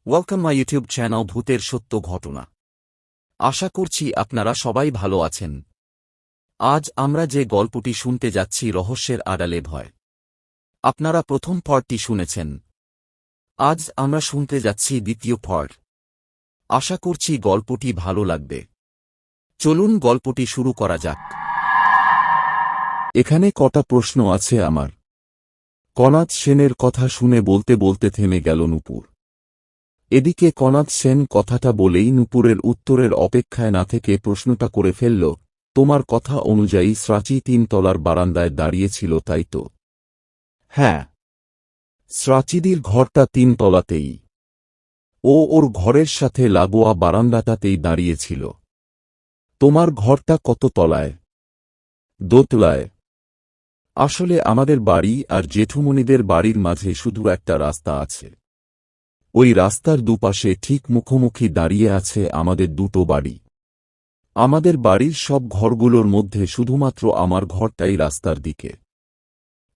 Welcome my YouTube channel ভূতের সত্য ঘটনা। আশা করছি আপনারা সবাই ভালো আছেন। আজ আমরা যে গল্পটি শুনতে যাচ্ছি রহস্যের আড়ালে ভয়। আপনারা প্রথম পার্টটি শুনেছেন। আজ আমরা শুনতে যাচ্ছি দ্বিতীয় পার্ট। আশা করছি গল্পটি ভালো লাগবে। চলুন গল্পটি শুরু করা যাক। এখানে কটা প্রশ্ন আছে আমার। কনাথ সেনের কথা শুনে বলতে বলতে থেমে গেল নূপুর। এদিকে কনাথ সেন কথাটা বলেই নূপুরের উত্তরের অপেক্ষায় না থেকে প্রশ্নটা করে ফেলল, তোমার কথা অনুযায়ী স্রাচী 3 তলার বারান্দায় দাঁড়িয়েছিল, তাই তো? হ্যাঁ, স্রাচীদির ঘরটা 3 তলাতেই। ওর ঘরের সাথে লাগোয়া বারান্দাটাতেই দাঁড়িয়েছিল। তোমার ঘরটা কত তলায়? দোতলায়। আসলে আমাদের বাড়ি আর জেঠুমণিদের বাড়ির মাঝে শুধু একটা রাস্তা আছে। ওই রাস্তার দুপাশে ঠিক মুখোমুখি দাঁড়িয়ে আছে আমাদের দুটো বাড়ি। আমাদের বাড়ির সব ঘরগুলোর মধ্যে শুধুমাত্র আমার ঘরটাই রাস্তার দিকে।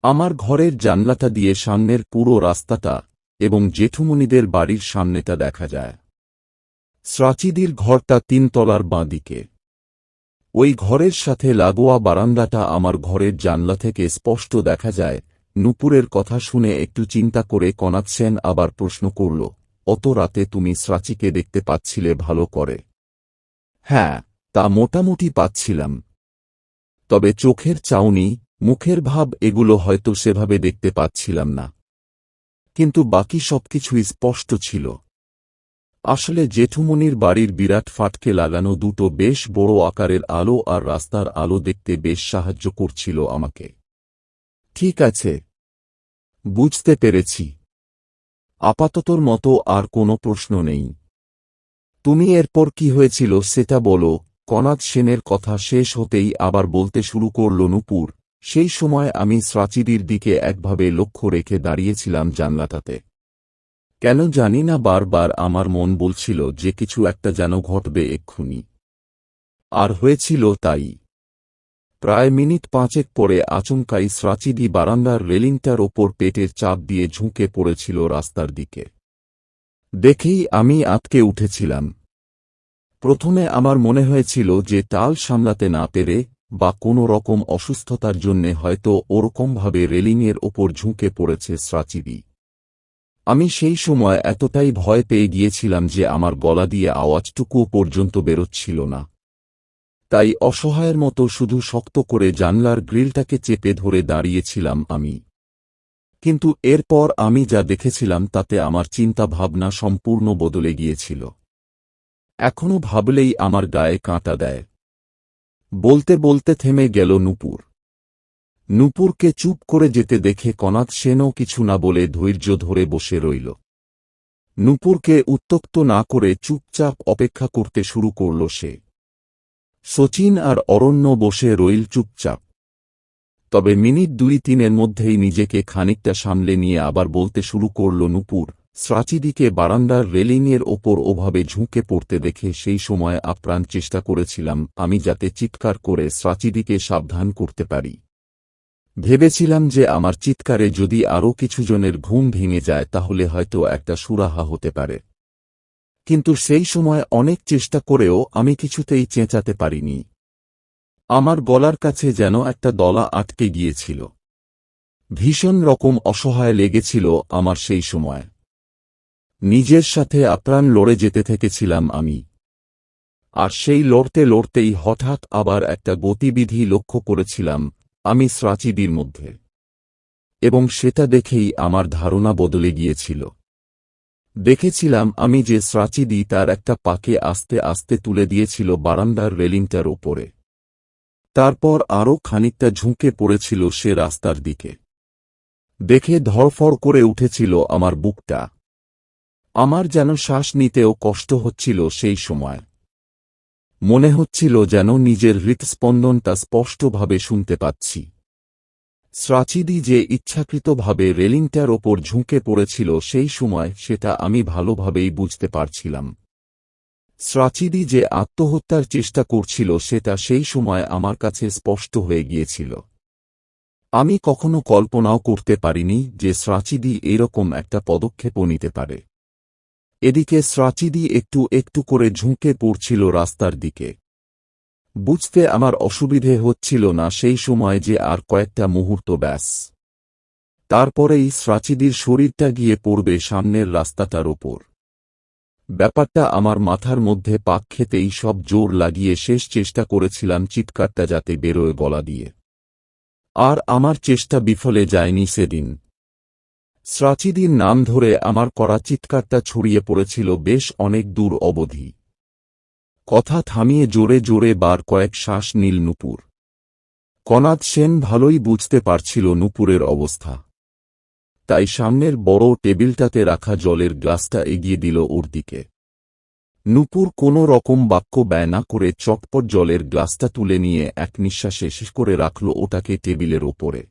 আমার ঘরের জানলাটা দিয়ে সামনের পুরো রাস্তাটা এবং জেঠুমণিদের বাড়ির সামনেটা দেখা যায়। স্রাচীদির ঘরটা 3 তলার বাঁ দিকে। ওই ঘরের সাথে লাগোয়া বারান্দাটা আমার ঘরের জানলা থেকে স্পষ্ট দেখা যায়। নূপুরের কথা শুনে একটু চিন্তা করে কনাথ সেন আবার প্রশ্ন করল, অত রাতে তুমি স্রাচীকে দেখতে পাচ্ছিলে ভালো করে? হ্যাঁ, তা মোটামুটি পাচ্ছিলাম। তবে চোখের চাউনি, মুখের ভাব এগুলো হয়তো সেভাবে দেখতে পাচ্ছিলাম না, কিন্তু বাকি সবকিছুই স্পষ্ট ছিল। আসলে জেঠুমনির বাড়ির বিরাট ফাটকে লাগানো দুটো বেশ বড় আকারের আলো আর রাস্তার আলো দেখতে বেশ সাহায্য করছিল আমাকে। ঠিক আছে, বুঝতে পেরেছি। আপাততর মতো আর কোনো প্রশ্ন নেই। তুমি এরপর কি হয়েছিল সেটা বলো। কনাথ সেনের কথা শেষ হতেই আবার বলতে শুরু করল নূপুর, সেই সময় আমি স্রাচীদির দিকে একভাবে লক্ষ্য রেখে দাঁড়িয়েছিলাম জানলাটাতে। কেন জানি না বারবার আমার মন বলছিল যে কিছু একটা যেন ঘটবে এক্ষুনি। আর হয়েছিল তাই। প্রায় মিনিট 5 পরে আচমকাই স্রাচীদি বারান্দার রেলিংটার ওপর পেটের চাপ দিয়ে ঝুঁকে পড়েছিল রাস্তার দিকে। দেখেই আমি আঁতকে উঠেছিলাম। প্রথমে আমার মনে হয়েছিল যে টাল সামলাতে না পেরে বা কোনো রকম অসুস্থতার জন্যে হয়তো ওরকমভাবে রেলিংয়ের ওপর ঝুঁকে পড়েছে স্রাচীদি। আমি সেই সময় এতটাই ভয় পেয়ে গিয়েছিলাম যে আমার গলা দিয়ে আওয়াজটুকুও পর্যন্ত বেরোচ্ছিল না। তাই অসহায়ের মতো শুধু শক্ত করে জানলার গ্রিলটাকে চেপে ধরে দাঁড়িয়েছিলাম আমি। কিন্তু এরপর আমি যা দেখেছিলাম তাতে আমার চিন্তা ভাবনা সম্পূর্ণ বদলে গিয়েছিল। এখনো ভাবলেই আমার গায়ে কাঁটা দেয়। বলতে বলতে থেমে গেল নূপুর। নূপুরকে চুপ করে যেতে দেখে কনাথ সেনও কিছু না বলে ধৈর্য ধরে বসে রইল। নূপুরকে উত্ত্যক্ত না করে চুপচাপ অপেক্ষা করতে শুরু করল সে। শচীন আর অরণ্য বসে রইল চুপচাপ। তবে মিনিট 2-3 মধ্যেই নিজেকে খানিকটা সামলে নিয়ে আবার বলতে শুরু করল নূপুর, স্রাচীদিকে বারান্দার রেলিংয়ের ওপর ওভাবে ঝুঁকে পড়তে দেখে সেই সময় আপ্রাণ চেষ্টা করেছিলাম আমি যাতে চিৎকার করে স্রাচীদিকে সাবধান করতে পারি। ভেবেছিলাম যে আমার চিৎকারে যদি আরও কিছুজনের ঘুম ভেঙে যায় তাহলে হয়তো একটা সুরাহা হতে পারে। কিন্তু সেই সময় অনেক চেষ্টা করেও আমি কিছুতেই চেঁচাতে পারিনি। আমার গলার কাছে যেন একটা দলা আটকে গিয়েছিল। ভীষণ রকম অসহায় লেগেছিল আমার সেই সময়। নিজের সাথে আপ্রাণ লড়ে যেতে থেকেছিলাম আমি। আর সেই লড়তে লড়তেই হঠাৎ আবার একটা গতিবিধি লক্ষ্য করেছিলাম আমি স্রাচীদির মধ্যে। এবং সেটা দেখেই আমার ধারণা বদলে গিয়েছিল। দেখেছিলাম আমি যে স্রাচীদি তার একটা পাকে আস্তে আস্তে তুলে দিয়েছিল বারান্দার রেলিংটার ওপরে। তারপর আরও খানিকটা ঝুঁকে পড়েছিল সে রাস্তার দিকে। দেখে ধড়ফড় করে উঠেছিল আমার বুকটা। আমার যেন শ্বাস নিতেও কষ্ট হচ্ছিল সেই সময়। মনে হচ্ছিল যেন নিজের হৃৎস্পন্দনটা স্পষ্টভাবে শুনতে পাচ্ছি। স্রাচীদি যে ইচ্ছাকৃতভাবে রেলিংটার ওপর ঝুঁকে পড়েছিল সেই সময় সেটা আমি ভালোভাবেই বুঝতে পারছিলাম। স্রাচীদি যে আত্মহত্যার চেষ্টা করছিল সেটা সেই সময় আমার কাছে স্পষ্ট হয়ে গিয়েছিল। আমি কখনো কল্পনাও করতে পারিনি যে স্রাচীদি এরকম একটা পদক্ষেপও নিতে পারে। এদিকে স্রাচিদি একটু একটু করে ঝুঁকে পড়ছিল রাস্তার দিকে। বুঝতে আমার অসুবিধে হচ্ছিল না সেই সময় যে আর কয়েকটা মুহূর্ত ব্যাস, তারপরেই স্রাচিদির শরীরটা গিয়ে পড়বে সামনের রাস্তাটার ওপর। ব্যাপারটা আমার মাথার মধ্যে পাক খেতেই সব জোর লাগিয়ে শেষ চেষ্টা করেছিলাম চিৎকারটা যাতে বেরোয় গলা দিয়ে। আর আমার চেষ্টা বিফলে যায়নি সেদিন। স্রাচিদির নাম ধরে আমার করা চিৎকারটা ছড়িয়ে পড়েছিল বেশ অনেক দূর অবধি। কথা থামিয়ে জোরে জোরে বার কয়েক শ্বাস নীল নূপুর। কনাদ সেন ভালোই বুঝতে পারছিল নূপুরের অবস্থা, তাই সামনের বড় টেবিলটাতে রাখা জলের গ্লাসটা এগিয়ে দিল ওর দিকে। নূপুর কোনো রকম বাক্য ব্যয় না করে চটপট জলের গ্লাসটা তুলে নিয়ে এক নিঃশ্বাসে শেষ করে রাখল ওটাকে টেবিলের ওপরে।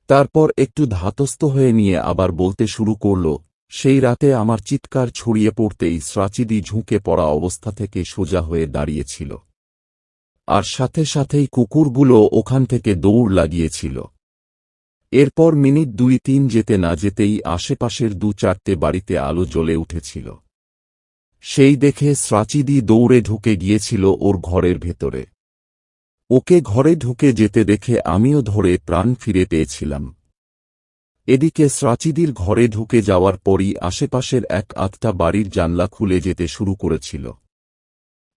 তারপর একটু ধাতস্থ হয়ে নিয়ে আবার বলতে শুরু করল, সেই রাতে আমার চিৎকার ছড়িয়ে পড়তেই স্রাচিদি ঝুঁকে পড়া অবস্থা থেকে সোজা হয়ে দাঁড়িয়েছিল, আর সাথে সাথেই কুকুরগুলো ওখান থেকে দৌড় লাগিয়েছিল। এরপর মিনিট 2-3 যেতে না যেতেই আশেপাশের 2-4টে বাড়িতে আলো জ্বলে উঠেছিল। সেই দেখে স্রাচিদি দৌড়ে ঢুকে গিয়েছিল ওর ঘরের ভেতরে। ওকে ঘরে ঢুকে যেতে দেখে আমিও ধরে প্রাণ ফিরে পেয়েছিলাম। এদিকে স্রাচিদির ঘরে ঢুকে যাওয়ার পরই আশেপাশের 1-8টা বাড়ির জানলা খুলে যেতে শুরু করেছিল।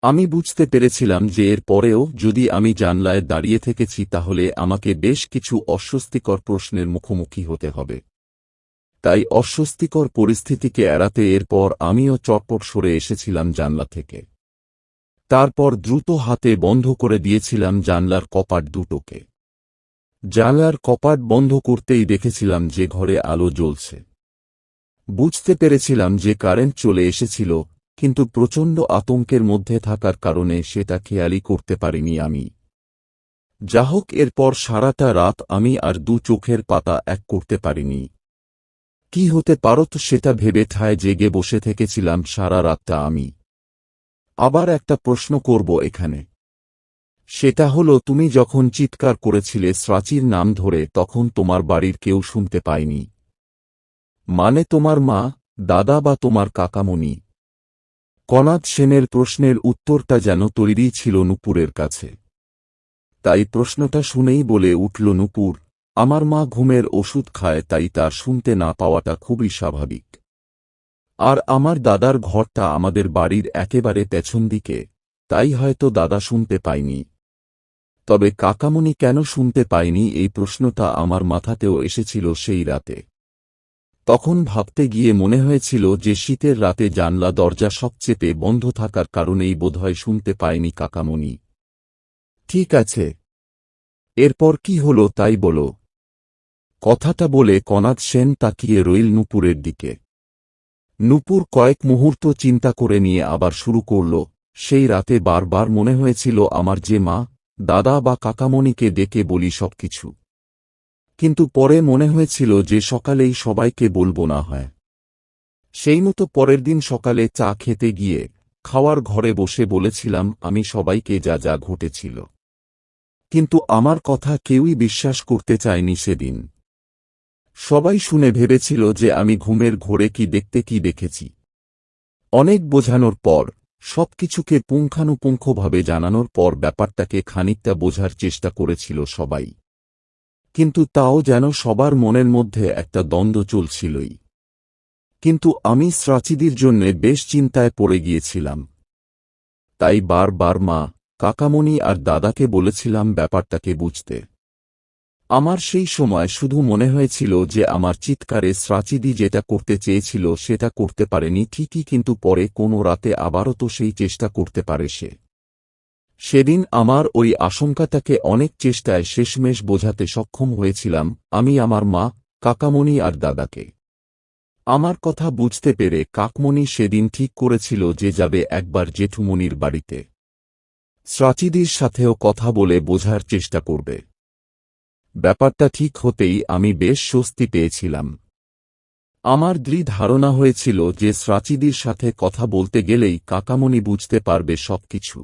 আমি বুঝতে পেরেছিলাম যে এর পরেও যদি আমি জানলায় দাঁড়িয়ে থেকেছি তাহলে আমাকে বেশ কিছু অস্বস্তিকর প্রশ্নের মুখোমুখি হতে হবে। তাই অস্বস্তিকর পরিস্থিতিকে এড়াতে এরপর আমিও চটপট সরে এসেছিলাম জানলা থেকে। তারপর দ্রুত হাতে বন্ধ করে দিয়েছিলাম জানলার কপাট দুটোকে। জানলার কপাট বন্ধ করতেই দেখেছিলাম যে ঘরে আলো জ্বলছে। বুঝতে পেরেছিলাম যে কারেন্ট চলে এসেছিল, কিন্তু প্রচণ্ড আতঙ্কের মধ্যে থাকার কারণে সেটা খেয়ালই করতে পারিনি আমি। যা হোক, এরপর সারাটা রাত আমি আর 2 চোখের পাতা এক করতে পারিনি। কি হতে পারত সেটা ভেবে ঠায় জেগে বসে থেকেছিলাম সারা রাতটা আমি। আবার একটা প্রশ্ন করব এখানে, সেটা হলো তুমি যখন চিৎকার করেছিলে স্রাচির নাম ধরে তখন তোমার বাড়ির কেউ শুনতে পায়নি? মানে তোমার মা, দাদা বা তোমার কাকামণি? কনাদ সেনের প্রশ্নের উত্তরটা যেন তৈরি ছিল নূপুরের কাছে। তাই প্রশ্নটা শুনেই বলে উঠল নূপুর, আমার মা ঘুমের ওষুধ খায়, তাই তার শুনতে না পাওয়াটা খুবই স্বাভাবিক। আর আমার দাদার ঘরটা আমাদের বাড়ির একেবারে পেছন দিকে, তাই হয়তো দাদা শুনতে পায়নি। তবে কাকামণি কেন শুনতে পায়নি এই প্রশ্নটা আমার মাথাতেও এসেছিল সেই রাতে। তখন ভাবতে গিয়ে মনে হয়েছিল যে শীতের রাতে জানলা দরজা সব চেপে বন্ধ থাকার কারণেই বোধহয় শুনতে পায়নি কাকামণি। ঠিক আছে, এরপর কি হলো তাই বলো। কথাটা বলে কনাদ সেন তাকিয়ে রইল নূপুরের দিকে। নূপুর কয়েক মুহূর্ত চিন্তা করে নিয়ে আবার শুরু করল, সেই রাতে বারবার মনে হয়েছিল আমার যে মা, দাদা বা কাকামণিকে ডেকে বলি সবকিছু। কিন্তু পরে মনে হয়েছিল যে সকালেই সবাইকে বলবো না হয়। সেই মতো পরের দিন সকালে চা খেতে গিয়ে খাওয়ার ঘরে বসে বলেছিলাম আমি সবাইকে যা যা ঘটেছিল। কিন্তু আমার কথা কেউই বিশ্বাস করতে চায়নি সেদিন। সবাই শুনে ভেবেছিল যে আমি ঘুমের ঘোরে কি দেখেছি। অনেক বোঝানোর পর, সবকিছুকে পুঙ্খানুপুঙ্খভাবে জানানোর পর ব্যাপারটাকে খানিকটা বোঝার চেষ্টা করেছিল সবাই। কিন্তু তাও যেন সবার মনের মধ্যে একটা দ্বন্দ্ব চলছিলই। কিন্তু আমি স্রাচিদির জন্যে বেশ চিন্তায় পড়ে গিয়েছিলাম। তাই বারবার মা, কাকামণি আর দাদাকে বলেছিলাম ব্যাপারটাকে বুঝতে। আমার সেই সময় শুধু মনে হয়েছিল যে আমার চিৎকারে স্রাচিদি যেটা করতে চেয়েছিল সেটা করতে পারেনি ঠিকই, কিন্তু পরে কোনো রাতে আবারও তো সেই চেষ্টা করতে পারে সে। সেদিন আমার ওই আশঙ্কাটাকে অনেক চেষ্টায় শেষমেশ বোঝাতে সক্ষম হয়েছিলাম আমি আমার মা, কাকামণি আর দাদাকে। আমার কথা বুঝতে পেরে কাকমণি সেদিন ঠিক করেছিল যে যাবে একবার জেঠুমণির বাড়িতে। স্রাচিদির সাথেও কথা বলে বোঝার চেষ্টা করবে। ব্যাপারটা ঠিক হতেই আমি বেশ স্বস্তি পেয়েছিলাম। আমার দৃঢ় ধারণা হয়েছিল যে স্রাচিদির সাথে কথা বলতে গেলেই কাকামণি বুঝতে পারবে সবকিছু।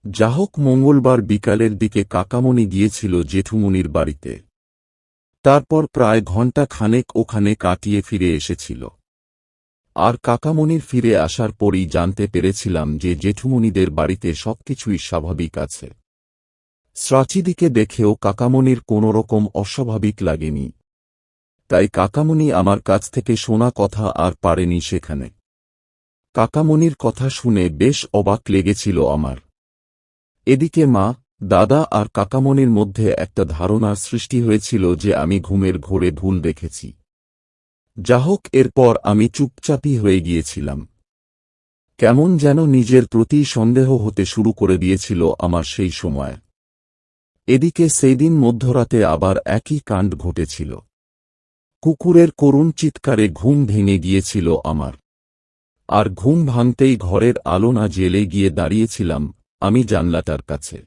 যা হোক, মঙ্গলবার বিকালের দিকে কাকামণি গিয়েছিল জেঠুমণির বাড়িতে। তারপর প্রায় ঘণ্টা খানেক ওখানে কাটিয়ে ফিরে এসেছিল। আর কাকামণির ফিরে আসার পরই জানতে পেরেছিলাম যে জেঠুমণিদের বাড়িতে সবকিছুই স্বাভাবিক আছে। স্রাচিদিকে দেখেও কাকামণির কোনোরকম অস্বাভাবিক লাগেনি। তাই কাকামণি আমার কাছ থেকে শোনা কথা আর পারেনি সেখানে। কাকামণির কথা শুনে বেশ অবাক লেগেছিল আমার। এদিকে মা, দাদা আর কাকামণির মধ্যে একটা ধারণার সৃষ্টি হয়েছিল যে আমি ঘুমের ঘোরে ভুল দেখেছি। যা হোক, এরপর আমি চুপচাপই হয়ে গিয়েছিলাম। কেমন যেন নিজের প্রতি সন্দেহ হতে শুরু করে দিয়েছিল আমার সেই সময়। এদিকে সেইদিন মধ্যরাতে আবার একই কাণ্ড ঘটেছিল। কুকুরের করুণ চিৎকারে ঘুম ভেঙে গিয়েছিল আমার। আর ঘুম ভাঙতেই ঘরের আলো না জ্বেলে গিয়ে দাঁড়িয়েছিলাম আমি জানলাটার কাছে।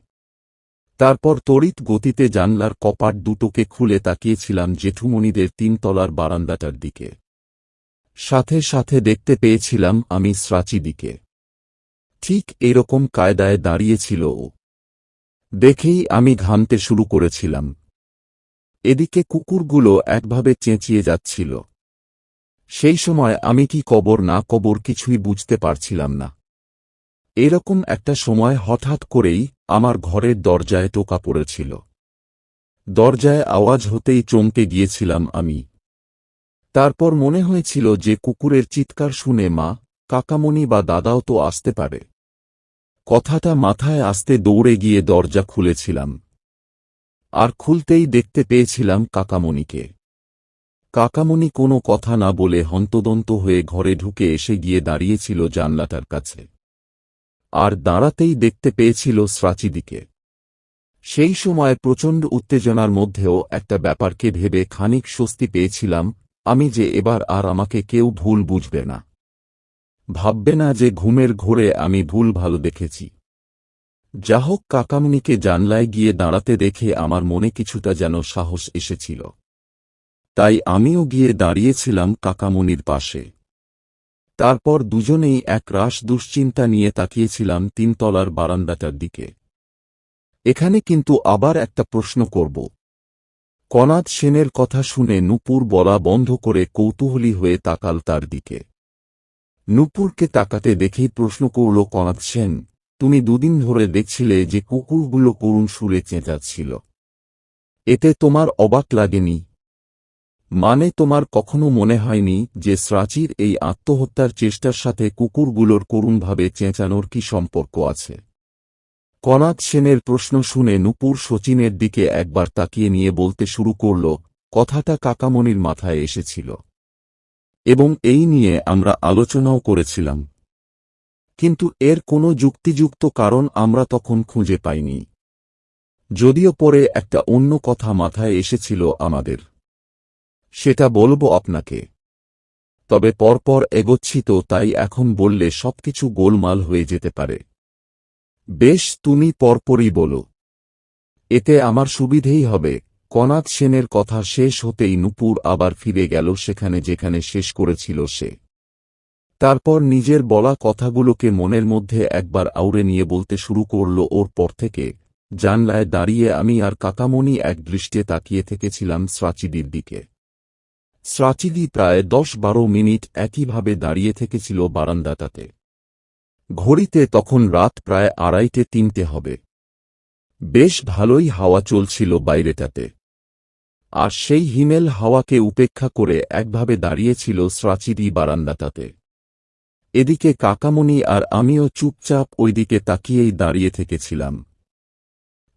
তারপর তড়িৎ গতিতে জানলার কপাট দুটোকে খুলে তাকিয়েছিলাম জেঠুমণিদের 3 তলার বারান্দাটার দিকে। সাথে সাথে দেখতে পেয়েছিলাম আমি স্রাচিদিকে। ঠিক এরকম কায়দায় দাঁড়িয়েছিল ও। দেখেই আমি ঘামতে শুরু করেছিলাম। এদিকে কুকুরগুলো একভাবে চেঁচিয়ে যাচ্ছিল। সেই সময় আমি কি কবর না কবর কিছুই বুঝতে পারছিলাম না। এরকম একটা সময় হঠাৎ করেই আমার ঘরের দরজায় টোকা পড়েছিল। দরজায় আওয়াজ হতেই চমকে গিয়েছিলাম আমি। তারপর মনে হয়েছিল যে কুকুরের চিৎকার শুনে মা, কাকামণি বা দাদাও তো আসতে পারে। কথাটা মাথায় আসতে দৌড়ে গিয়ে দরজা খুলেছিলাম। আর খুলতেই দেখতে পেয়েছিলাম কাকামণিকে। কাকামণি কোনো কথা না বলে হন্তদন্ত হয়ে ঘরে ঢুকে এসে গিয়ে দাঁড়িয়েছিল জানলাটার কাছে। আর দাঁড়াতেই দেখতে পেয়েছিল স্রাচিদিকে। সেই সময় প্রচণ্ড উত্তেজনার মধ্যেও একটা ব্যাপারকে ভেবে খানিক স্বস্তি পেয়েছিলাম, আমি যে এবার আর আমাকে কেউ ভুল বুঝবে না, ভাববে না যে ঘুমের ঘোরে আমি ভুল ভালো দেখেছি। যা হোক, কাকামণিকে জানলায় গিয়ে দাঁড়াতে দেখে আমার মনে কিছুটা যেন সাহস এসেছিল। তাই আমিও গিয়ে দাঁড়িয়েছিলাম কাকামণির পাশে। তারপর দুজনেই এক রাশ দুশ্চিন্তা নিয়ে তাকিয়েছিলাম 3 তলার বারান্দাটার দিকে। এখানে কিন্তু আবার একটা প্রশ্ন করব। কনাদ সেনের কথা শুনে নূপুর বলা বন্ধ করে কৌতূহলী হয়ে তাকাল তার দিকে। নূপুরকে তাকাতে দেখেই প্রশ্ন করল, কনাদ সেন, তুমি দুদিন ধরে দেখছিলে যে কুকুরগুলো করুণ সুরে চেঁচাচ্ছিল। এতে তোমার অবাক লাগেনি? মানে তোমার কখনো মনে হয়নি যে স্রাচীর এই আত্মহত্যার চেষ্টার সাথে কুকুরগুলোর করুণভাবে চেঁচানোর কি সম্পর্ক আছে? কনাদ সেনের প্রশ্ন শুনে নূপুর শচীনের দিকে একবার তাকিয়ে নিয়ে বলতে শুরু করল, কথাটা কাকামণির মাথায় এসেছিল এবং এই নিয়ে আমরা আলোচনাও করেছিলাম, কিন্তু এর কোনো যুক্তিযুক্ত কারণ আমরা তখন খুঁজে পাইনি। যদিও পরে একটা অন্য কথা মাথায় এসেছিল আমাদের, সেটা বলবো আপনাকে। তবে পরপর এগোচ্ছি তো, তাই এখন বললে সবকিছু গোলমাল হয়ে যেতে পারে। বেশ, তুমি পরপরই বলো, এতে আমার সুবিধেই হবে। কনাদ সেনের কথা শেষ হতেই নূপুর আবার ফিরে গেল সেখানে যেখানে শেষ করেছিল সে। তারপর নিজের বলা কথাগুলোকে মনের মধ্যে একবার আউড়ে নিয়ে বলতে শুরু করল। ওর পর থেকে জানলায় দাঁড়িয়ে আমি আর কাকামণি এক দৃষ্টে তাকিয়ে থেকেছিলাম স্রাচিদির দিকে। স্রাচিদি প্রায় 10-12 মিনিট একইভাবে দাঁড়িয়ে থেকেছিল বারান্দাটাতে। ঘড়িতে তখন রাত প্রায় 2:30-3টে হবে। বেশ ভালোই হাওয়া চলছিল বাইরেটাতে। আর সেই হিমেল হাওয়াকে উপেক্ষা করে একভাবে দাঁড়িয়েছিল স্রাচিদি বারান্দাটাতে। এদিকে কাকামণি আর আমিও চুপচাপ ওইদিকে তাকিয়েই দাঁড়িয়ে থেকেছিলাম।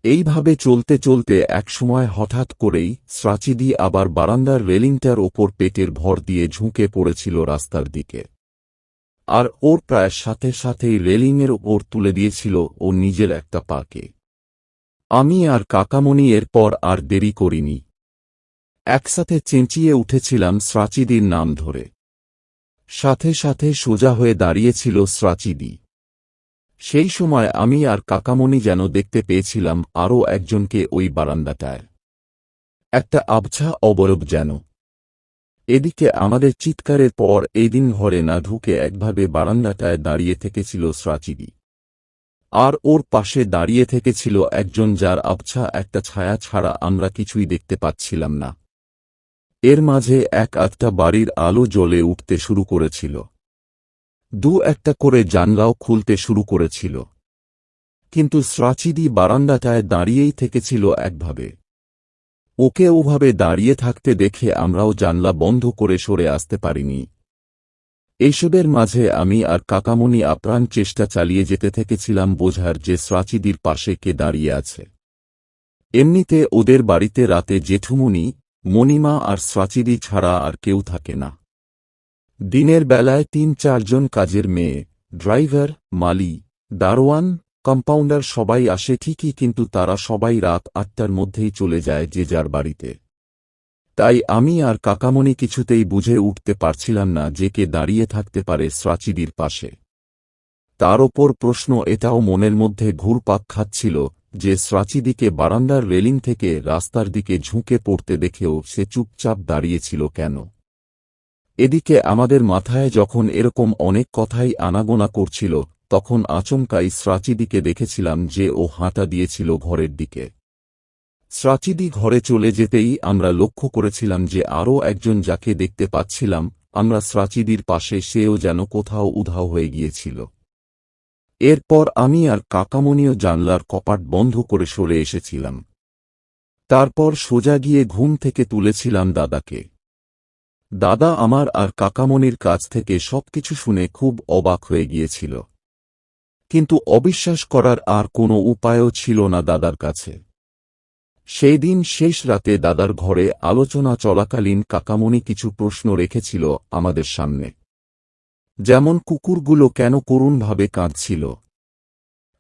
এইভাবে চলতে চলতে একসময় হঠাৎ করেই স্রাচিদি আবার বারান্দার রেলিংটার ওপর পেটের ভর দিয়ে ঝুঁকে পড়েছিল রাস্তার দিকে। আর ওর প্রায় সাথে সাথেই রেলিংয়ের ওপর তুলে দিয়েছিল ও নিজের একটা পাকে। আমি আর কাকামণি এরপর আর দেরি করিনি। একসাথে চেঁচিয়ে উঠেছিলাম স্রাচিদির নাম ধরে। সাথে সাথে সোজা হয়ে দাঁড়িয়েছিল স্রাচিদি। সেই সময় আমি আর কাকামণি যেন দেখতে পেয়েছিলাম আরও একজনকে ওই বারান্দাটায়। একটা আবছা অবয়ব যেন। এদিকে আমাদের চিৎকারের পর এই দিন ঘরে না ঢুকে একভাবে বারান্দাটায় দাঁড়িয়ে থেকেছিল স্রাচিদি। আর ওর পাশে দাঁড়িয়ে থেকেছিল একজন, যার আবছা একটা ছায়া ছাড়া আমরা কিছুই দেখতে পাচ্ছিলাম না। এর মাঝে এক আধটা বাড়ির আলো জ্বলে উঠতে শুরু করেছিল। একটা করে জানলাও খুলতে শুরু করেছিল। কিন্তু স্রাচিদি বারান্দাটায় দাঁড়িয়েই থেকেছিল একভাবে। ওকে ওভাবে দাঁড়িয়ে থাকতে দেখে আমরাও জানলা বন্ধ করে সরে আসতে পারিনি। এইসবের মাঝে আমি আর কাকামণি আপ্রাণ চেষ্টা চালিয়ে যেতে থেকেছিলাম বোঝার যে স্রাচিদির পাশে কে দাঁড়িয়ে আছে। এমনিতে ওদের বাড়িতে রাতে জেঠুমণি, মণিমা আর স্রাচিদি ছাড়া আর কেউ থাকে না। দিনের বেলায় ৩-৪ জন কাজের মেয়ে, ড্রাইভার, মালি, দারোয়ান, কম্পাউন্ডার সবাই আসে ঠিকই, কিন্তু তারা সবাই রাত ৮টার মধ্যেই চলে যায় যে যার বাড়িতে। তাই আমি আর কাকামণি কিছুতেই বুঝে উঠতে পারছিলাম না যে কে দাঁড়িয়ে থাকতে পারে স্রাচিদির পাশে। তার ওপর প্রশ্ন এটাও মনের মধ্যে ঘুরপাক খাচ্ছিল যে স্রাচিদিকে বারান্দার রেলিং থেকে রাস্তার দিকে ঝুঁকে পড়তে দেখেও সে চুপচাপ দাঁড়িয়েছিল কেন। এদিকে আমাদের মাথায় যখন এরকম অনেক কথাই আনাগোনা করছিল, তখন আচমকাই স্রাচিদিকে দেখেছিলাম যে ও হাঁটা দিয়েছিল ঘরের দিকে। স্রাচিদি ঘরে চলে যেতেই আমরা লক্ষ্য করেছিলাম যে আরও একজন যাকে দেখতে পাচ্ছিলাম আমরা স্রাচিদির পাশে, সেও যেন কোথাও উধাও হয়ে গিয়েছিল। এরপর আমি আর কাকামণিও জানলার কপাট বন্ধ করে সরে এসেছিলাম। তারপর সোজা গিয়ে ঘুম থেকে তুলেছিলাম দাদাকে। দাদা আমার আর কাকামণির কাছ থেকে সবকিছু শুনে খুব অবাক হয়ে গিয়েছিল, কিন্তু অবিশ্বাস করার আর কোনো উপায়ও ছিল না দাদার কাছে। সেই দিন শেষ রাতে দাদার ঘরে আলোচনা চলাকালীন কাকামণি কিছু প্রশ্ন রেখেছিল আমাদের সামনে। যেমন কুকুরগুলো কেন করুণভাবে কাঁদছিল,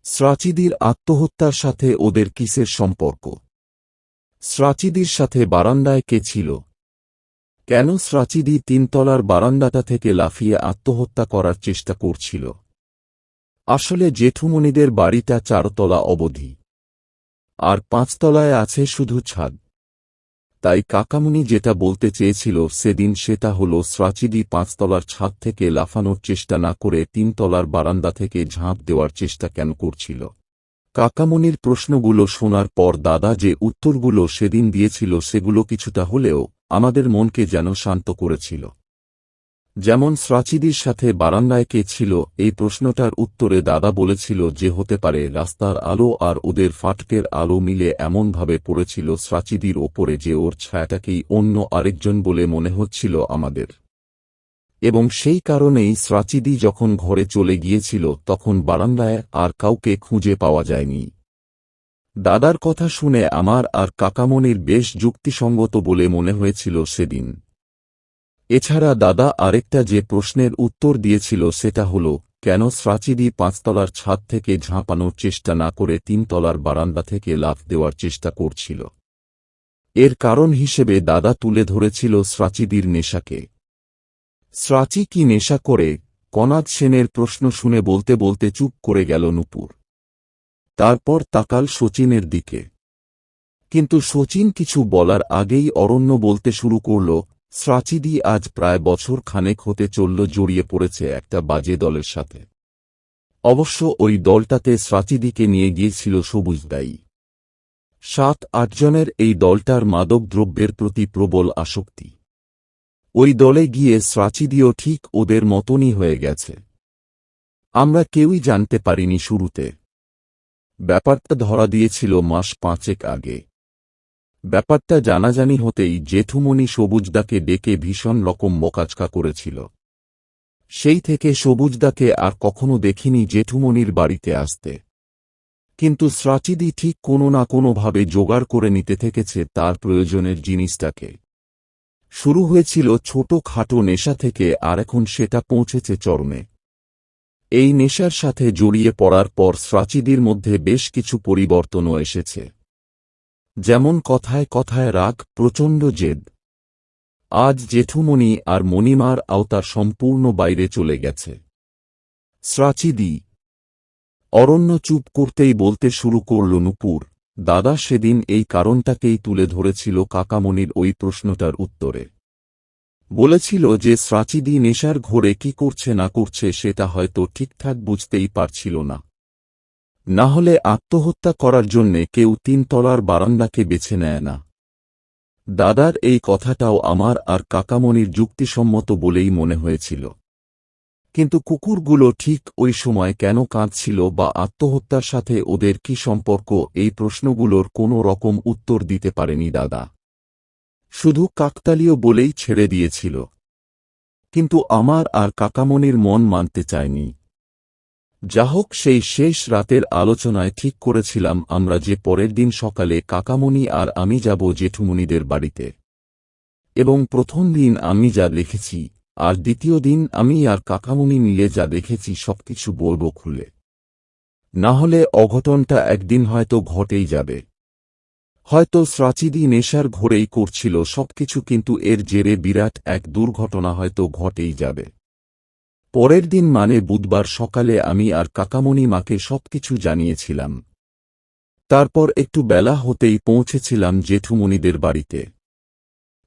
স্রাচিদির আত্মহত্যার সাথে ওদের কিসের সম্পর্ক, স্রাচিদির সাথে বারান্দায় কে ছিল, কেন স্রাচিদি ৩ তলার বারান্দাটা থেকে লাফিয়ে আত্মহত্যা করার চেষ্টা করছিল। আসলে জেঠুমণিদের বাড়িটা ৪ তলা অবধি, আর ৫ তলায় আছে শুধু ছাদ। তাই কাকামণি যেটা বলতে চেয়েছিল সেদিন সেটা হল স্রাচিদি ৫ তলার ছাদ থেকে লাফানোর চেষ্টা না করে ৩ তলার বারান্দা থেকে ঝাঁপ দেওয়ার চেষ্টা কেন করছিল। কাকামণির প্রশ্নগুলো শোনার পর দাদা যে উত্তরগুলো সেদিন দিয়েছিল সেগুলো কিছুটা হলেও আমাদের মনকে যেন শান্ত করেছিল। যেমন স্রাচিদির সাথে বারান্দায় কে ছিল, এই প্রশ্নটার উত্তরে দাদা বলেছিল যে হতে পারে রাস্তার আলো আর ওদের ফাটকের আলো মিলে এমনভাবে পড়েছিল স্রাচিদির ওপরে যে ওর ছায়াটাকেই অন্য আরেকজন বলে মনে হচ্ছিল আমাদের, এবং সেই কারণেই স্রাচিদি যখন ঘরে চলে গিয়েছিল তখন বারান্দায় আর কাউকে খুঁজে পাওয়া যায়নি। দাদার কথা শুনে আমার আর কাকামণির বেশ যুক্তিসঙ্গত বলে মনে হয়েছিল সেদিন। এছাড়া দাদা আরেকটা যে প্রশ্নের উত্তর দিয়েছিল সেটা হল কেন স্রাচিদি ৫ তলার ছাদ থেকে ঝাঁপানোর চেষ্টা না করে ৩ তলার বারান্দা থেকে লাফ দেওয়ার চেষ্টা করছিল। এর কারণ হিসেবে দাদা তুলে ধরেছিল স্রাচিদির নেশাকে। স্রাচি কি নেশা করে, কনাদ সেনের প্রশ্ন শুনে বলতে বলতে চুপ করে গেল নূপুর। তারপর তাকাল শচীনের দিকে, কিন্তু শচীন কিছু বলার আগেই অরণ্য বলতে শুরু করল, স্রাচিদি আজ প্রায় বছর খানেক হতে চলল জড়িয়ে পড়েছে একটা বাজে দলের সাথে। অবশ্য ওই দলটাতে স্রাচিদিকে নিয়ে গিয়েছিল সবুজদাই। ৭-৮ জনের এই দলটার মাদক দ্রব্যের প্রতি প্রবল আসক্তি। ওই দলে গিয়ে স্রাচিদিও ঠিক ওদের মতনই হয়ে গেছে। আমরা কেউই জানতে পারিনি শুরুতে। ব্যাপারটা ধরা দিয়েছিল মাস ৫ আগে। ব্যাপারটা জানাজানি হতেই জেঠুমণি সবুজদাকে ডেকে ভীষণ রকম বকাঝকা করেছিল। সেই থেকে সবুজদাকে আর কখনো দেখিনি জেঠুমণির বাড়িতে আসতে। কিন্তু স্রাচিদি ঠিক কোনো না কোনোভাবে জোগাড় করে নিতে থেকেছে তার প্রয়োজনের জিনিসটাকে। শুরু হয়েছিল ছোট খাটো নেশা থেকে আর এখন সেটা পৌঁছেছে চরমে। এই নেশার সাথে জড়িয়ে পড়ার পর স্রাচিদির মধ্যে বেশ কিছু পরিবর্তনও এসেছে। যেমন কথায় কথায় রাগ, প্রচণ্ড জেদ। আজ জেঠুমণি আর মণিমার আওতার সম্পূর্ণ বাইরে চলে গেছে। স্রাচিদি। অরণ্য চুপ করতেই বলতে শুরু করল, নূপুর, দাদা সেদিন এই কারণটাকেই তুলে ধরেছিল কাকামণির ওই প্রশ্নটার উত্তরে। বলেছিল যে স্রাচিদি নেশার ঘোরে কি করছে না করছে সেটা হয়তো ঠিকঠাক বুঝতেই পারছিল না। না হলে আত্মহত্যা করার জন্যে কেউ ৩ তলার বারান্দাকে বেছে নেয় না। দাদার এই কথাটাও আমার আর কাকামণির যুক্তিসম্মত বলেই মনে হয়েছিল। কিন্তু কুকুরগুলো ঠিক ওই সময় কেন কাঁদছিল বা আত্মহত্যার সাথে ওদের কি সম্পর্ক, এই প্রশ্নগুলোর কোনো রকম উত্তর দিতে পারেনি দাদা। শুধু কাকতালীয় বলেই ছেড়ে দিয়েছিল। কিন্তু আমার আর কাকামণির মন মানতে চায়নি। যা হোক, সেই শেষ রাতের আলোচনায় ঠিক করেছিলাম আমরা যে পরের দিন সকালে কাকামণি আর আমি যাব জেঠুমণিদের বাড়িতে, এবং প্রথম দিন আমি যা দেখেছি আর দ্বিতীয় দিন আমি আর কাকামণি মিলে যা দেখেছি সবকিছু বলব খুলে। না হলে অঘটনটা একদিন হয়তো ঘটেই যাবে। হয়তো স্রাচিদি নেশার ঘোরেই করছিল সবকিছু, কিন্তু এর জেরে বিরাট এক দুর্ঘটনা হয়তো ঘটেই যাবে। পরের দিন মানে বুধবার সকালে আমি আর কাকামণি মাকে সবকিছু জানিয়েছিলাম। তারপর একটু বেলা হতেই পৌঁছেছিলাম জেঠুমণিদের বাড়িতে।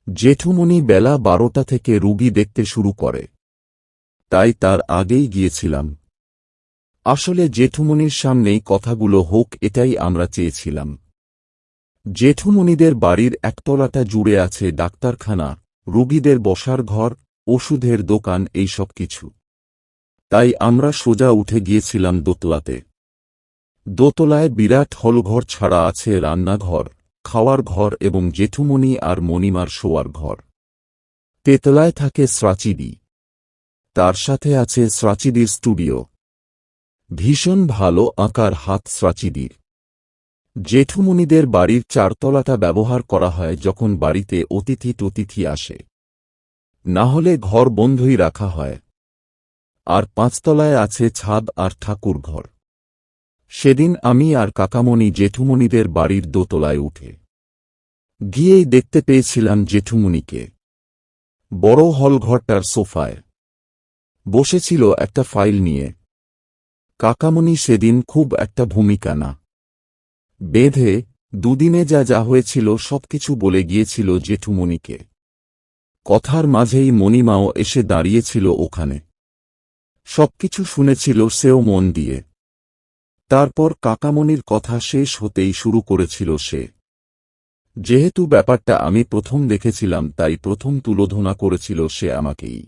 জেঠুমণি বেলা 12টা থেকে রুগী দেখতে শুরু করে, তাই তার আগেই গিয়েছিলাম। আসলে জেঠুমণির সামনেই কথাগুলো হোক এটাই আমরা চেয়েছিলাম। জেঠুমণিদের বাড়ির একতলাটা জুড়ে আছে ডাক্তারখানা, রুগীদের বসার ঘর, ওষুধের দোকান, এই সব কিছু। তাই আমরা সোজা উঠে গিয়েছিলাম দোতলাতে। দোতলায় বিরাট হলঘর ছাড়া আছে রান্নাঘর, খাওয়ার ঘর এবং জেঠুমণি আর মণিমার শোয়ার ঘর। তেতলায় থাকে স্রাচিদি, তার সাথে আছে স্রাচিদির স্টুডিও। ভীষণ ভালো আঁকার হাত স্রাচিদির। জেঠুমণিদের বাড়ির 4তলাটা ব্যবহার করা হয় যখন বাড়িতে অতিথি আসে, না হলে ঘর বন্ধই রাখা হয়। আর 5তলায় আছে ছাদ আর ঠাকুর ঘর। সেদিন আমি আর কাকামণি জেঠুমণিদের বাড়ির দোতলায় উঠে গিয়েই দেখতে পেয়েছিলাম জেঠুমণিকে। বড় হলঘরটার সোফায় বসেছিল একটা ফাইল নিয়ে। কাকামণি সেদিন খুব একটা ভূমিকা না বেঁধে দুদিনে যা যা হয়েছিল সবকিছু বলে গিয়েছিল জেঠুমণিকে। কথার মাঝেই মণিমাও এসে দাঁড়িয়েছিল ওখানে। সবকিছু শুনেছিল সেও মন দিয়ে। তারপর কাকামণির কথা শেষ হতেই শুরু করেছিল সে। যেহেতু ব্যাপারটা আমি প্রথম দেখেছিলাম তাই প্রথম তুলোধনা করেছিল সে আমাকেই।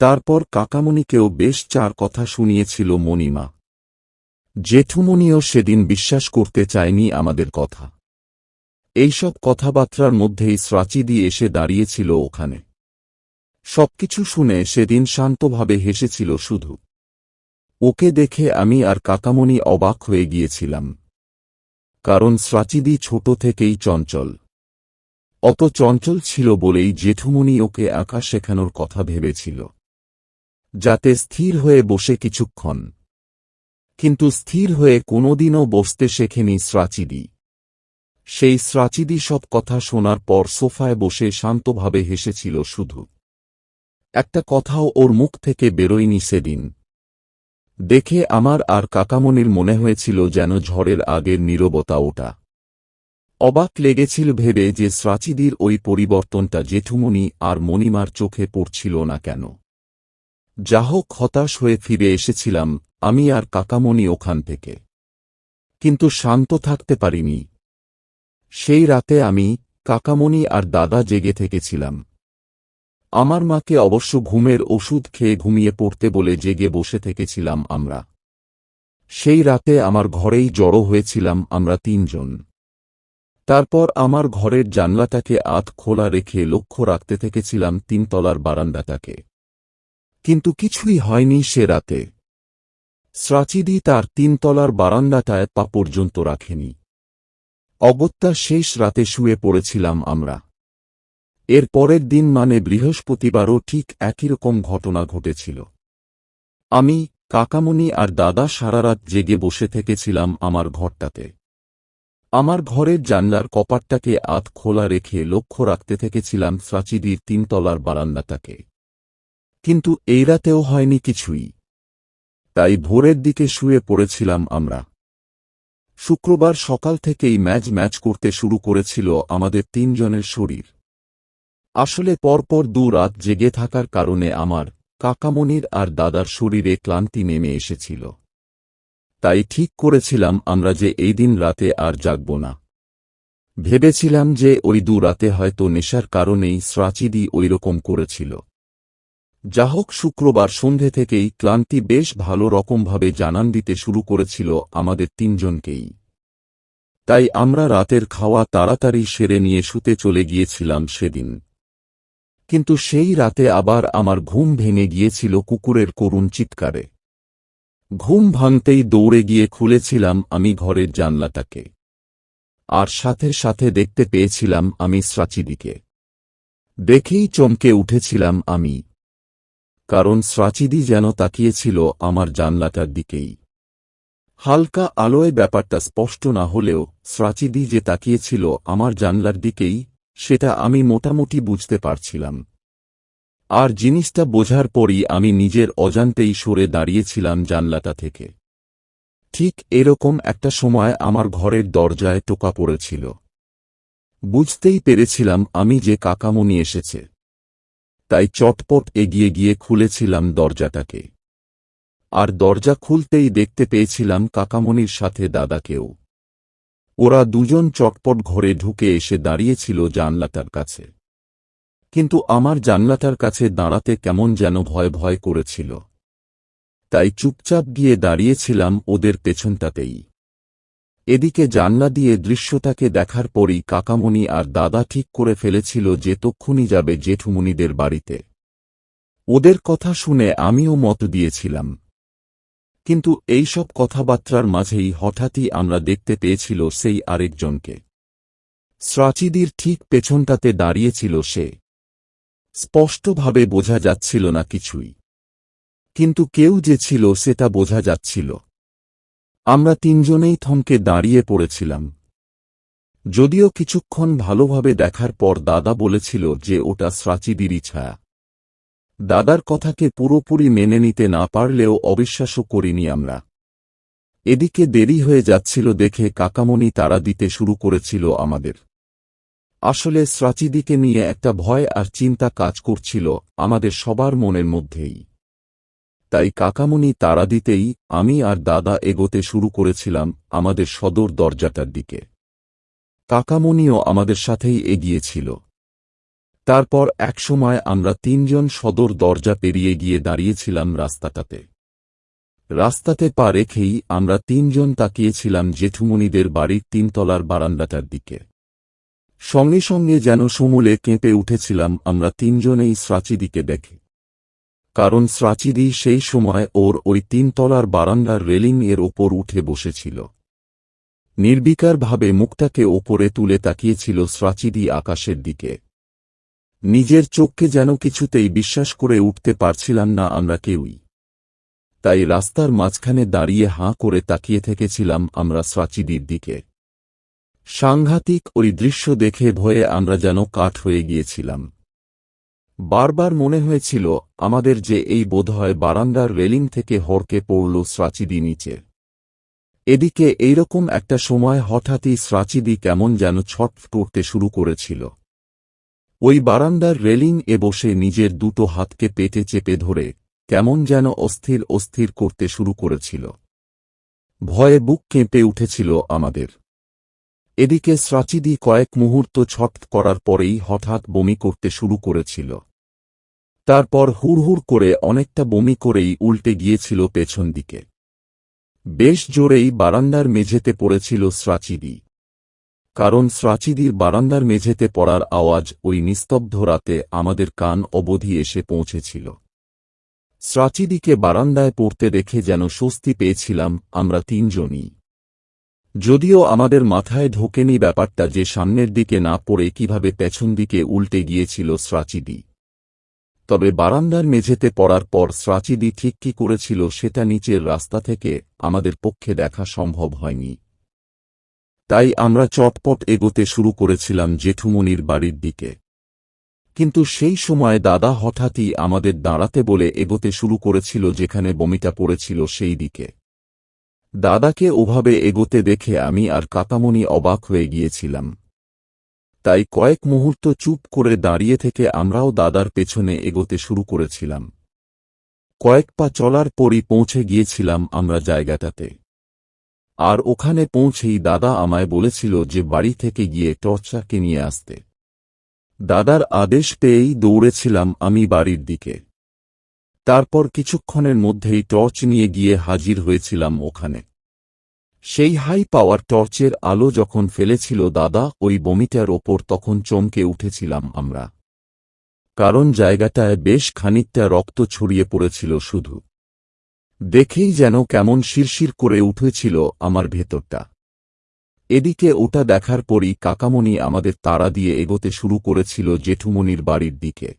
তারপর কাকামণিকেও বেশ 4 কথা শুনিয়েছিল মণিমা। জেঠুমণিও সেদিন বিশ্বাস করতে চায়নি আমাদের কথা। এইসব কথাবার্তার মধ্যেই স্রাচিদি এসে দাঁড়িয়েছিল ওখানে। সবকিছু শুনে সেদিন শান্তভাবে হেসেছিল শুধু। ওকে দেখে আমি আর কাকামণি অবাক হয়ে গিয়েছিলাম, কারণ স্রাচিদি ছোট থেকেই চঞ্চল। অত চঞ্চল ছিল বলেই জেঠুমণি ওকে আঁকা শেখানোর কথা ভেবেছিল, যাতে স্থির হয়ে বসে কিছুক্ষণ। কিন্তু স্থির হয়ে কোনোদিনও বসতে শেখেনি স্রাচিদি। সেই স্রাচিদি সব কথা শোনার পর সোফায় বসে শান্তভাবে হেসেছিল শুধু। একটা কথাও ওর মুখ থেকে বেরোয়নি সেদিন। দেখে আমার আর কাকামণির মনে হয়েছিল যেন ঝড়ের আগের নীরবতা ওটা। অবাক লেগেছিল ভেবে যে স্রাচিদির ওই পরিবর্তনটা জেঠুমণি আর মণিমার চোখে পড়ছিল না কেন। যা হোক, হতাশ হয়ে ফিরে এসেছিলাম আমি আর কাকামণি ওখান থেকে। কিন্তু শান্ত থাকতে পারিনি। সেই রাতে আমি, কাকামণি আর দাদা জেগে থেকেছিলাম। আমার মাকে অবশ্য ঘুমের ওষুধ খেয়ে ঘুমিয়ে পড়তে বলে জেগে বসে থেকেছিলাম আমরা। সেই রাতে আমার ঘরেই জড়ো হয়েছিলাম আমরা 3 জন। তারপর আমার ঘরের জানলাটাকে আধ খোলা রেখে লক্ষ্য রাখতে থেকেছিলাম 3 তলার বারান্দাটাকে। কিন্তু কিছুই হয়নি সে রাতে। স্রাচিদি তার 3 তলার বারান্দাটায় পা পর্যন্ত রাখেনি। অগত্যা শেষ রাতে শুয়ে পড়েছিলাম আমরা। এর পরের দিন মানে বৃহস্পতিবারও ঠিক একই রকম ঘটনা ঘটেছিল। আমি, কাকামণি আর দাদা সারারাত জেগে বসে থেকেছিলাম আমার ঘরটাতে। আমার ঘরের জানলার কপাটটাকে আধ খোলা রেখে লক্ষ্য রাখতে থেকেছিলাম স্রাচিদির 3 তলার বারান্দাটাকে। কিন্তু এই রাতেও হয়নি কিছুই। তাই ভোরের দিকে শুয়ে পড়েছিলাম আমরা। শুক্রবার সকাল থেকেই ম্যাচ করতে শুরু করেছিল আমাদের 3 জনের শরীর। আসলে পরপর 2 রাত জেগে থাকার কারণে আমার, কাকামণির আর দাদার শরীরে ক্লান্তি নেমে এসেছিল। তাই ঠিক করেছিলাম আমরা যে এই দিন রাতে আর জাগব না। ভেবেছিলাম যে ওই 2 রাতে হয়তো নেশার কারণেই স্রাচিদি ওইরকম করেছিল। যা হোক, শুক্রবার সন্ধে থেকেই ক্লান্তি বেশ ভালো রকমভাবে জানান দিতে শুরু করেছিল আমাদের তিনজনকেই। তাই আমরা রাতের খাওয়া তাড়াতাড়ি সেরে নিয়ে শুতে চলে গিয়েছিলাম সেদিন। কিন্তু সেই রাতে আবার আমার ঘুম ভেঙে গিয়েছিল কুকুরের করুণ চিৎকারে। ঘুম ভাঙতেই দৌড়ে গিয়ে খুলেছিলাম আমি ঘরের জানলাটাকে, আর সাথে সাথে দেখতে পেয়েছিলাম আমি স্রাচিদিকে। দেখেই চমকে উঠেছিলাম আমি, কারণ স্রাচিদি যেন তাকিয়েছিল আমার জানলাটার দিকেই। হালকা আলোয় ব্যাপারটা স্পষ্ট না হলেও স্রাচিদি যে তাকিয়েছিল আমার জানলার দিকেই, সেটা আমি মোটামুটি বুঝতে পারছিলাম। আর জিনিসটা বোঝার পরই আমি নিজের অজান্তেই সরে দাঁড়িয়েছিলাম জানলাটা থেকে। ঠিক এরকম একটা সময় আমার ঘরের দরজায় টোকা পড়েছিল। বুঝতেই পেরেছিলাম আমি যে কাকামণি এসেছে, তাই চটপট এগিয়ে গিয়ে খুলেছিলাম দরজাটাকে। আর দরজা খুলতেই দেখতে পেয়েছিলাম কাকামণির সাথে দাদাকেও। ওরা দুজন চটপট ঘরে ঢুকে এসে দাঁড়িয়েছিল জানলাটার কাছে। কিন্তু আমার জানলাটার কাছে দাঁড়াতে কেমন যেন ভয় ভয় করেছিল, তাই চুপচাপ গিয়ে দাঁড়িয়েছিলাম ওদের পেছনটাতেই। এদিকে জানলা দিয়ে দৃশ্যটাকে দেখার পরই কাকামণি আর দাদা ঠিক করে ফেলেছিল যে তক্ষুনি যাবে জেঠুমণিদের বাড়িতে। ওদের কথা শুনে আমিও মত দিয়েছিলাম। কিন্তু এইসব কথাবার্তার মাঝেই হঠাৎই আমরা দেখতে পেয়েছিল সেই আরেকজনকে। স্রাচিদির ঠিক পেছনটাতে দাঁড়িয়েছিল সে। স্পষ্টভাবে বোঝা যাচ্ছিল না কিছুই, কিন্তু কেউ যে ছিল সেটা বোঝা যাচ্ছিল। আমরা তিনজনেই থমকে দাঁড়িয়ে পড়েছিলাম। যদিও কিছুক্ষণ ভালোভাবে দেখার পর দাদা বলেছিল যে ওটা স্রাচিদিরই ছায়া। দাদার কথাকে পুরোপুরি মেনে নিতে না পারলেও অবিশ্বাসও করিনি আমরা। এদিকে দেরি হয়ে যাচ্ছিল দেখে কাকামণি তাড়া দিতে শুরু করেছিল আমাদের। আসলে স্রাচিদিকে নিয়ে একটা ভয় আর চিন্তা কাজ করছিল আমাদের সবার মনের মধ্যেই। তাই কাকামণি তাড়া দিতেই আমি আর দাদা এগোতে শুরু করেছিলাম আমাদের সদর দরজাটার দিকে। কাকামণিও আমাদের সাথেই এগিয়েছিল। তারপর একসময় আমরা তিনজন সদর দরজা পেরিয়ে গিয়ে দাঁড়িয়েছিলাম রাস্তাটাতে। রাস্তাতে পা রেখেই আমরা তিনজন তাকিয়েছিলাম জেঠুমণিদের বাড়ির তিনতলার বারান্দাটার দিকে। সঙ্গে সঙ্গে যেন সমূলে কেঁপে উঠেছিলাম আমরা তিনজনেই স্রাচিদিকে দেখে। কারণ স্রাচিদি সেই সময় ওর ওই তিনতলার বারান্দার রেলিং এর ওপর উঠে বসেছিল। নির্বিকারভাবে মুখটাকে ওপরে তুলে তাকিয়েছিল স্রাচিদি আকাশের দিকে। নিজের চোখকে যেন কিছুতেই বিশ্বাস করে উঠতে পারছিলাম না আমরা কেউই। তাই রাস্তার মাঝখানে দাঁড়িয়ে হাঁ করে তাকিয়ে থেকেছিলাম আমরা স্রাচিদির দিকে। সাংঘাতিক ওই দৃশ্য দেখে ভয়ে আমরা যেন কাঠ হয়ে গিয়েছিলাম। বারবার মনে হয়েছিল আমাদের যে এই বোধহয় বারান্দার রেলিং থেকে হড়কে পড়ল স্রাচিদি নিচে। এদিকে এইরকম একটা সময় হঠাৎই স্রাচিদি কেমন যেন ছটফট করতে শুরু করেছিল। ওই বারান্দার রেলিং এ বসে নিজের দুটো হাতকে পেটে চেপে ধরে কেমন যেন অস্থির অস্থির করতে শুরু করেছিল। ভয়ে বুক কেঁপে উঠেছিল আমাদের। এদিকে স্রাচিদি কয়েক মুহূর্ত ছটফট করার পরেই হঠাৎ বমি করতে শুরু করেছিল। তারপর হুড়হুড় করে অনেকটা বমি করেই উল্টে গিয়েছিল পেছন দিকে। বেশ জোরেই বারান্দার মেঝেতে পড়েছিল স্রাচিদি। কারণ স্রাচিদির বারান্দার মেঝেতে পড়ার আওয়াজ ওই নিস্তব্ধ রাতে আমাদের কান অবধি এসে পৌঁছেছিল। স্রাচিদিকে বারান্দায় পড়তে দেখে যেন স্বস্তি পেয়েছিলাম আমরা তিনজনই। যদিও আমাদের মাথায় ঢোকেনি ব্যাপারটা যে সামনের দিকে না পড়ে কিভাবে পেছন দিকে উল্টে গিয়েছিল স্রাচিদি। তবে বারান্দার মেঝেতে পড়ার পর স্রাচিদি ঠিক কি করেছিল সেটা নিচের রাস্তা থেকে আমাদের পক্ষে দেখা সম্ভব হয়নি। তাই আমরা চটপট এগোতে শুরু করেছিলাম জেঠুমণির বাড়ির দিকে। কিন্তু সেই সময় দাদা হঠাৎই আমাদের দাঁড়াতে বলে এগোতে শুরু করেছিল যেখানে বমিটা পড়েছিল সেই দিকে। দাদাকে ওভাবে এগোতে দেখে আমি আর কাকামণি অবাক হয়ে গিয়েছিলাম। তাই কয়েক মুহূর্ত চুপ করে দাঁড়িয়ে থেকে আমরাও দাদার পেছনে এগোতে শুরু করেছিলাম। কয়েক পা চলার পরই পৌঁছে গিয়েছিলাম আমরা জায়গাটাতে। আর ওখানে পৌঁছেই দাদা আমায় বলেছিল যে বাড়ি থেকে গিয়ে টর্চটাকে নিয়ে আসতে। দাদার আদেশ পেয়েই দৌড়েছিলাম আমি বাড়ির দিকে। তারপর কিছুক্ষণের মধ্যেই টর্চ নিয়ে গিয়ে হাজির হয়েছিলাম ওখানে। সেই হাই পাওয়ার টর্চের আলো যখন ফেলেছিল দাদা ওই বমিটার ওপর, তখন চমকে উঠেছিলাম আমরা, কারণ জায়গাটায় বেশ খানিকটা রক্ত ছড়িয়ে পড়েছিল। শুধু দেখেই যেন কেমন শিরশির করে উঠেছিল আমার ভেতরটা। এদিকে ওটা দেখার পরই কাকামণি আমাদের তাড়া দিয়ে এগোতে শুরু করেছিল জেঠুমণির বাড়ির দিকে।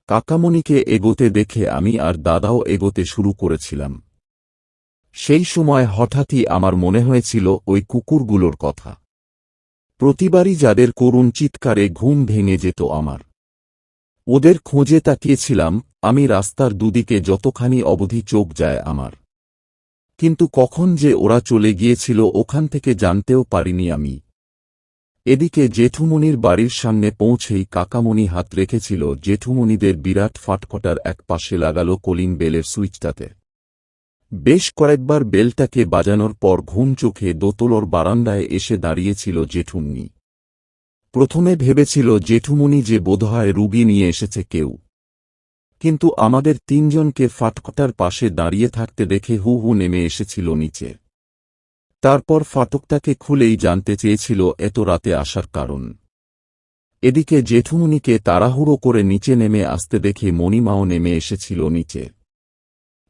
কাকামণিকে এগোতে দেখে আমি আর দাদাও এগোতে শুরু করেছিলাম। সেই সময় হঠাৎই আমার মনে হয়েছিল ওই কুকুরগুলোর কথা। প্রতিবারই যাদের করুণ চিৎকারে ঘুম ভেঙে যেত আমার। ওদের খোঁজে তাকিয়েছিলাম আমি রাস্তার দুদিকে যতখানি অবধি চোখ যায় আমার, কিন্তু কখন যে ওরা চলে গিয়েছিল ওখান থেকে জানতেও পারিনি আমি। এদিকে জেঠুমণির বাড়ির সামনে পৌঁছেই কাকামণি হাত রেখেছিল জেঠুমণিদের বিরাট ফাটফটার এক পাশে লাগালো কলিং বেলের সুইচটাতে। বেশ কয়েকবার বেলটাকে বাজানোর পর ঘুম চোখে দোতলোর বারান্দায় এসে দাঁড়িয়েছিল জেঠুমণি। প্রথমে ভেবেছিল জেঠুমণি যে বোধহয় রুগী নিয়ে এসেছে কেউ, কিন্তু আমাদের তিনজনকে ফাটকটার পাশে দাঁড়িয়ে থাকতে দেখে হু হু নেমে এসেছিল নিচে। তারপর ফাটকটাকে খুলেই জানতে চেয়েছিল এত রাতে আসার কারণ। এদিকে জেঠুমণিকে তাড়াহুড়ো করে নিচে নেমে আসতে দেখে মণিমাও নেমে এসেছিল নিচে।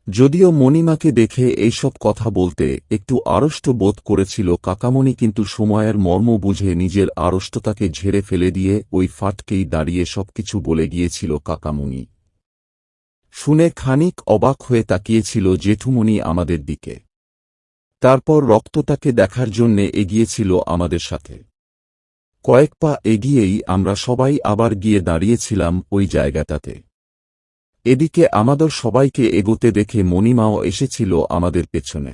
যদিও মণিমাকে দেখে এইসব কথা বলতে একটু আড়ষ্ট বোধ করেছিল কাকামণি, কিন্তু সময়ের মর্ম বুঝে নিজের আড়ষ্টতাকে ঝেড়ে ফেলে দিয়ে ওই ফাটকেই দাঁড়িয়ে সবকিছু বলে গিয়েছিল কাকামণি। শুনে খানিক অবাক হয়ে তাকিয়েছিল জেঠুমণি আমাদের দিকে। তারপর রক্তটাকে দেখার জন্যে এগিয়েছিল আমাদের সাথে। কয়েক পা এগিয়েই আমরা সবাই আবার গিয়ে দাঁড়িয়েছিলাম ওই জায়গাটাতে। এদিকে আমাদের সবাইকে এগোতে দেখে মণিমাও এসেছিল আমাদের পেছনে,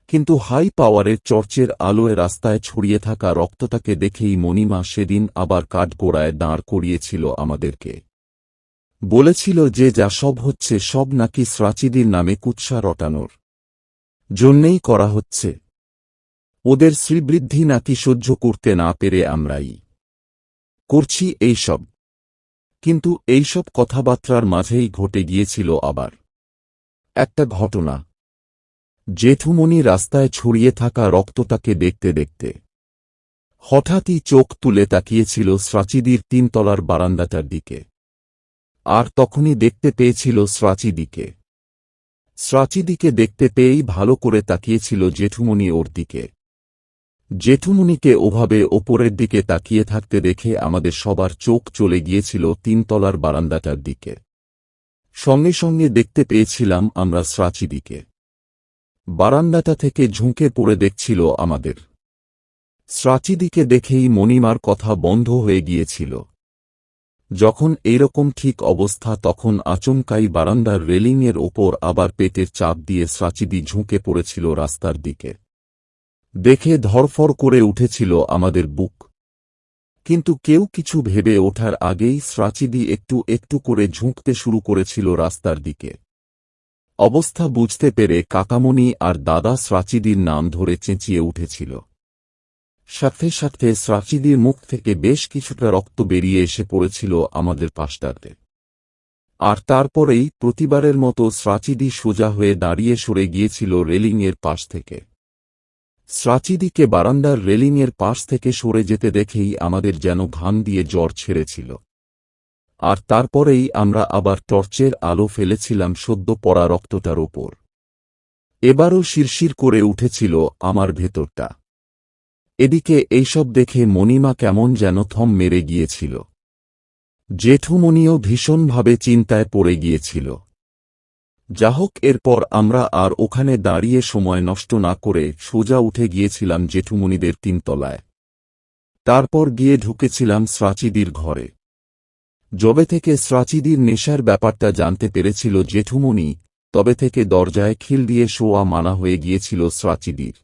কিন্তু হাই পাওয়ারের টর্চের আলোয় রাস্তায় ছড়িয়ে থাকা রক্তটাকে দেখেই মণিমা সেদিন আবার কাঠগোড়ায় দাঁড় করিয়েছিল আমাদেরকে। বলেছিল যে যা সব হচ্ছে সব নাকি স্রাচিদির নামে কুৎসা রটানোর জন্যেই করা হচ্ছে। ওদের শ্রীবৃদ্ধি নাকি সহ্য করতে না পেরে আমরাই করছি এইসব। কিন্তু এইসব কথাবার্তার মাঝেই ঘটে গিয়েছিল আবার একটা ঘটনা। জেঠুমণি রাস্তায় ছড়িয়ে থাকা রক্তটাকে দেখতে দেখতে হঠাৎই চোখ তুলে তাকিয়েছিল স্রাচিদির তিনতলার বারান্দাটার দিকে, আর তখনই দেখতে পেয়েছিল স্রাচিদিকে। স্রাচিদিকে দেখতে পেয়েই ভালো করে তাকিয়েছিল জেঠুমণি ওর দিকে। জেঠুমণিকে ওভাবে ওপরের দিকে তাকিয়ে থাকতে দেখে আমাদের সবার চোখ চলে গিয়েছিল তিনতলার বারান্দাটার দিকে। সঙ্গে সঙ্গে দেখতে পেয়েছিলাম আমরা স্রাচিদিকে বারান্দাটা থেকে ঝুঁকে পড়ে দেখছিল আমাদের। স্রাচিদিকে দেখেই মণিমার কথা বন্ধ হয়ে গিয়েছিল। যখন এইরকম ঠিক অবস্থা তখন আচমকাই বারান্দার রেলিংয়ের ওপর আবার পেটের চাপ দিয়ে স্রাচিদি ঝুঁকে পড়েছিল রাস্তার দিকে। দেখে ধরফর করে উঠেছিল আমাদের বুক, কিন্তু কেউ কিছু ভেবে ওঠার আগেই স্রাচিদি একটু একটু করে ঝুঁকতে শুরু করেছিল রাস্তার দিকে। অবস্থা বুঝতে পেরে কাকামণি আর দাদা স্রাচিদির নাম ধরে চেঁচিয়ে উঠেছিল। সাথে সাথে স্রাচিদির মুখ থেকে বেশ কিছুটা রক্ত বেরিয়ে এসে পড়েছিল আমাদের পাশটাতে। আর তারপরেই প্রতিবারের মতো স্রাচিদি সোজা হয়ে দাঁড়িয়ে সরে গিয়েছিল রেলিংয়ের পাশ থেকে। স্রাচিদিকে বারান্দার রেলিংয়ের পাশ থেকে সরে যেতে দেখেই আমাদের যেন ঘাম দিয়ে জ্বর ছেড়েছিল। আর তারপরেই আমরা আবার টর্চের আলো ফেলেছিলাম সদ্য পড়া রক্তটার ওপর। এবারও শিরশির করে উঠেছিল আমার ভেতরটা। এদিকে এইসব দেখে মণিমা কেমন যেন থম মেরে গিয়েছিল। জেঠুমণিও ভীষণভাবে চিন্তায় পড়ে গিয়েছিল। যাহোক এরপর আমরা আর ওখানে দাঁড়িয়ে সময় নষ্ট না করে সোজা উঠে গিয়েছিলাম জেঠুমণিদের তিনতলায়। তারপর গিয়ে ঢুকেছিলাম স্রাচিদির ঘরে। যবে থেকে স্রাচিদির নেশার ব্যাপারটা জানতে পেরেছিল জেঠুমণি, তবে থেকে দরজায় খিল দিয়ে শোয়া মানা হয়ে গিয়েছিল স্রাচিদির।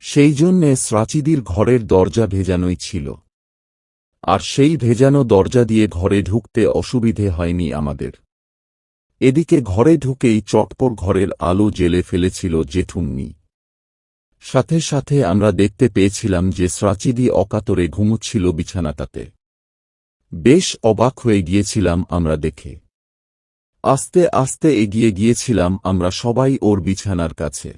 সেই জন্যে স্রাচিদির ঘরের দরজা ভেজানোই ছিল, আর সেই ভেজানো দরজা দিয়ে ঘরে ঢুকতে অসুবিধে হয়নি আমাদের। এদিকে ঘরে ঢুকেই চটপট ঘরের আলো জ্বেলে ফেলেছিল জেঠুমনি। সাথে সাথে আমরা দেখতে পেয়েছিলাম যে স্রাচিদি অকাতরে ঘুমুচ্ছিল বিছানাটাতে। বেশ অবাক হয়ে গিয়েছিলাম আমরা দেখে। আস্তে আস্তে এগিয়ে গিয়েছিলাম আমরা সবাই ওর বিছানার কাছে।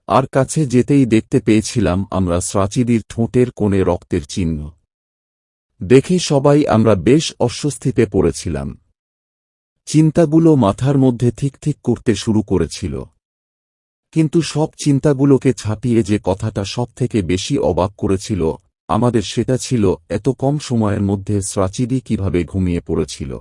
আর কাছে যেতেই দেখতে পেয়েছিলাম আমরা প্রাচীরের ঠোঁটের কোণে রক্তের চিহ্ন। দেখে সবাই আমরা বেশ অস্বস্তিতে পড়েছিলাম। চিন্তাগুলো মাথার মধ্যে ঠিক ঠিক করতে শুরু করেছিল। কিন্তু সব চিন্তাগুলোকে ছাপিয়ে যে কথাটা সবথেকে বেশি অবাক করেছিল আমাদের সেটা ছিল এত কম সময়ের মধ্যে প্রাচীরই কিভাবে ঘুমিয়ে পড়েছিল।